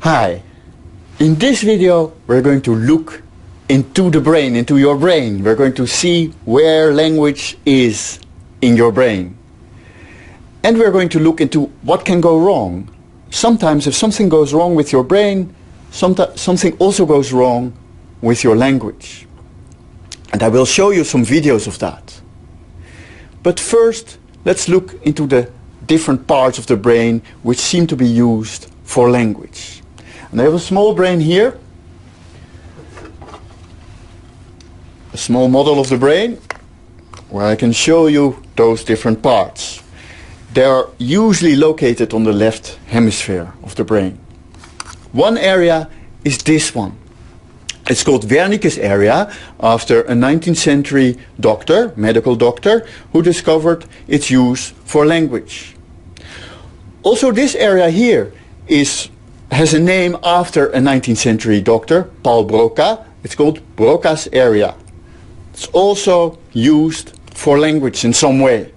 Hi, in this video we're going to look into the brain, into your brain. We're going to see where language is in your brain. And we're going to look into what can go wrong. Sometimes if something goes wrong with your brain, something also goes wrong with your language. And I will show you some videos of that. But first, let's look into the different parts of the brain which seem to be used for language. And I have a small brain here, a small model of the brain, where I can show you those different parts. They are usually located on the left hemisphere of the brain. One area is this one. It's called Wernicke's area, after a 19th century doctor, medical doctor, who discovered its use for language. Also, this area here has a name after a 19th century doctor, Paul Broca. It's called Broca's area. It's also used for language in some way.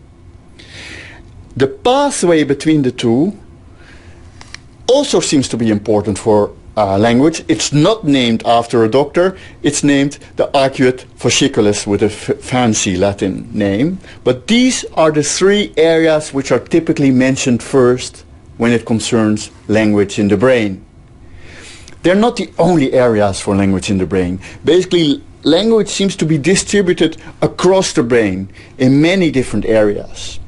The pathway between the two also seems to be important for language. It's not named after a doctor. It's named the arcuate fasciculus with a fancy Latin name. But these are the three areas which are typically mentioned first when it concerns language in the brain. They're not the only areas for language in the brain. Basically, language seems to be distributed across the brain in many different areas.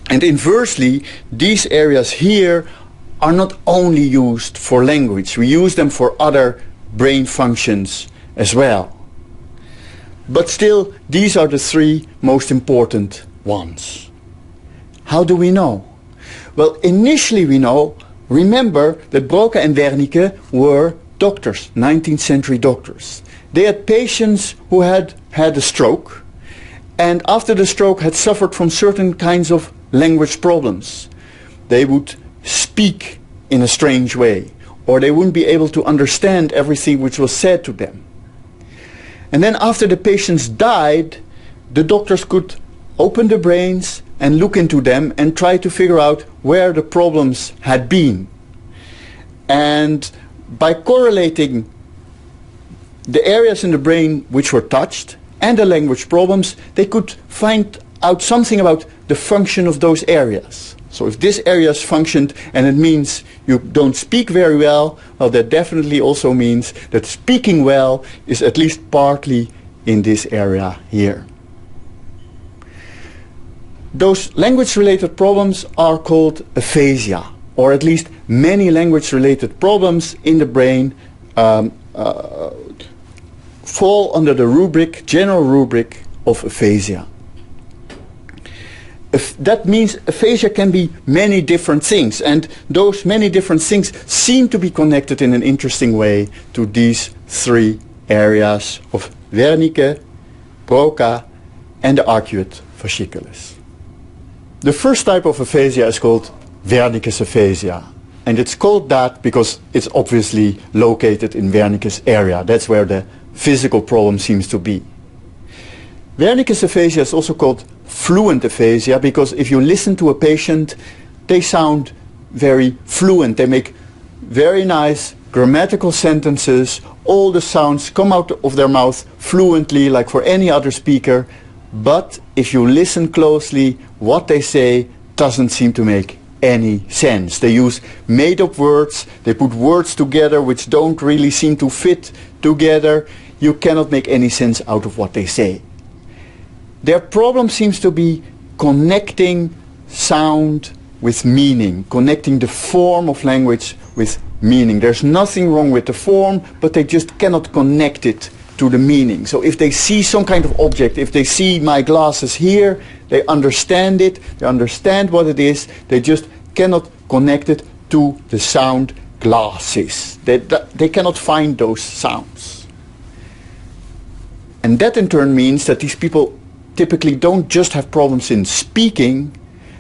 And inversely, these areas here are not only used for language. We use them for other brain functions as well. But still, these are the three most important ones. How do we know? Well, initially we know, remember that Broca and Wernicke were doctors, 19th century doctors. They had patients who had had a stroke, and after the stroke had suffered from certain kinds of language problems. They would speak in a strange way, or they wouldn't be able to understand everything which was said to them. And then after the patients died, the doctors could open the brains and look into them and try to figure out where the problems had been. And by correlating the areas in the brain which were touched and the language problems, they could find out something about the function of those areas. So if this area is functioned and it means you don't speak very well, well, that definitely also means that speaking well is at least partly in this area here. Those language-related problems are called aphasia, or at least many language-related problems in the brain fall under the general rubric of aphasia. That means aphasia can be many different things, and those many different things seem to be connected in an interesting way to these three areas of Wernicke, Broca, and the arcuate fasciculus. The first type of aphasia is called Wernicke's aphasia, and it's called that because it's obviously located in Wernicke's area. That's where the physical problem seems to be. Wernicke's aphasia is also called fluent aphasia because if you listen to a patient, they sound very fluent. They make very nice grammatical sentences. All the sounds come out of their mouth fluently, like for any other speaker. But if you listen closely, what they say doesn't seem to make any sense. They use made-up words. They put words together which don't really seem to fit together. You cannot make any sense out of what they say. Their problem seems to be connecting sound with meaning, connecting the form of language with meaning. There's nothing wrong with the form, but they just cannot connect it to the meaning. So if they see some kind of object, if they see my glasses here, they understand it, they understand what it is, they just cannot connect it to the sound glasses. They cannot find those sounds. And that in turn means that these people typically don't just have problems in speaking,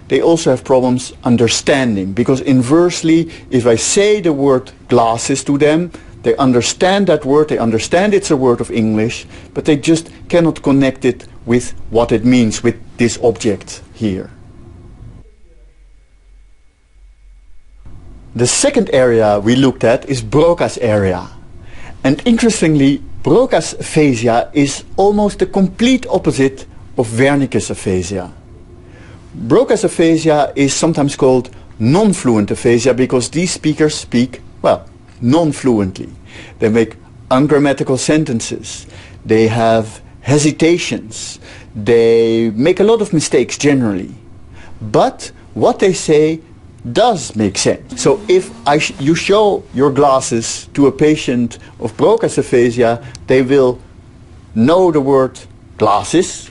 they also have problems understanding. Because inversely, if I say the word glasses to them, they understand that word, they understand it's a word of English, but they just cannot connect it with what it means, with this object here. The second area we looked at is Broca's area. And interestingly, Broca's aphasia is almost the complete opposite of Wernicke's aphasia. Broca's aphasia is sometimes called non-fluent aphasia because these speakers speak, well, non-fluently. They make ungrammatical sentences. They have hesitations. They make a lot of mistakes generally. But what they say does make sense. So if you show your glasses to a patient of Broca's aphasia, they will know the word glasses.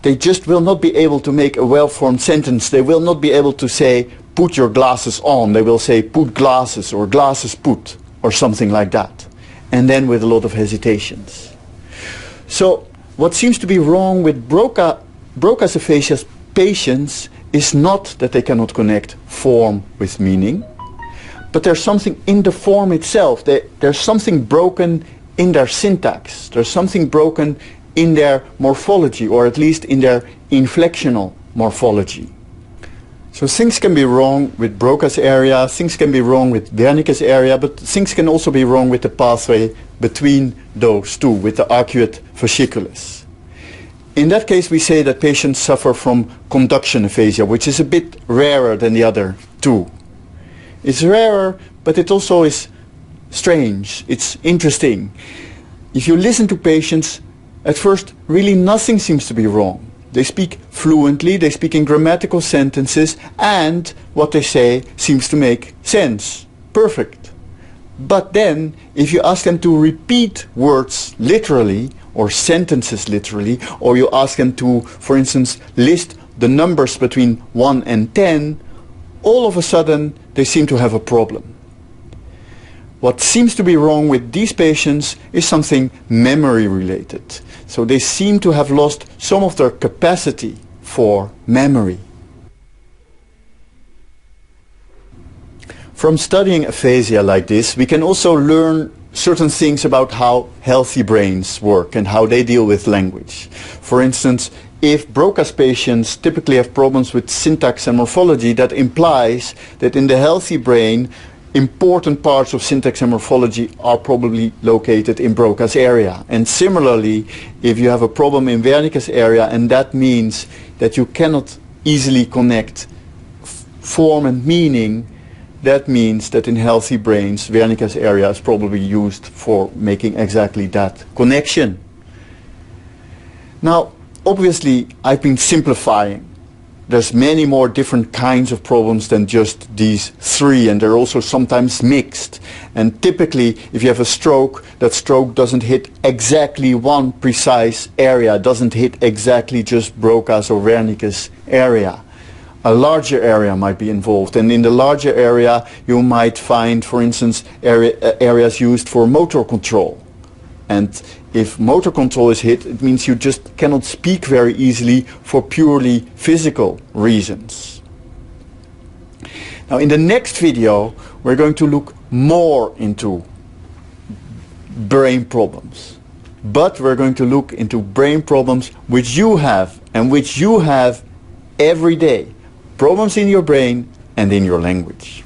They just will not be able to make a well-formed sentence. They will not be able to say, put your glasses on. They will say, put glasses or glasses put or something like that. And then with a lot of hesitations. So what seems to be wrong with Broca's aphasia patients is not that they cannot connect form with meaning, but there's something in the form itself. There's something broken in their syntax. There's something broken in their morphology, or at least in their inflectional morphology. So things can be wrong with Broca's area, things can be wrong with Wernicke's area, but things can also be wrong with the pathway between those two, with the arcuate fasciculus. In that case, we say that patients suffer from conduction aphasia, which is a bit rarer than the other two. It's rarer, but it also is strange. It's interesting. If you listen to patients, at first, really nothing seems to be wrong. They speak fluently, they speak in grammatical sentences, and what they say seems to make sense. Perfect. But then, if you ask them to repeat words literally, or sentences literally, or you ask them to, for instance, list the numbers between 1 and 10, all of a sudden they seem to have a problem. What seems to be wrong with these patients is something memory related. So they seem to have lost some of their capacity for memory. From studying aphasia like this, we can also learn certain things about how healthy brains work and how they deal with language. For instance, if Broca's patients typically have problems with syntax and morphology, that implies that in the healthy brain, important parts of syntax and morphology are probably located in Broca's area. And similarly, if you have a problem in Wernicke's area, and that means that you cannot easily connect form and meaning, that means that in healthy brains, Wernicke's area is probably used for making exactly that connection. Now, obviously, I've been simplifying. There's many more different kinds of problems than just these three, and they're also sometimes mixed. And typically, if you have a stroke, that stroke doesn't hit exactly one precise area, doesn't hit exactly just Broca's or Wernicke's area. A larger area might be involved, and in the larger area you might find, for instance, areas used for motor control. And if motor control is hit, it means you just cannot speak very easily for purely physical reasons. Now in the next video we're going to look more into brain problems. But we're going to look into brain problems which you have and which you have every day. Problems in your brain and in your language.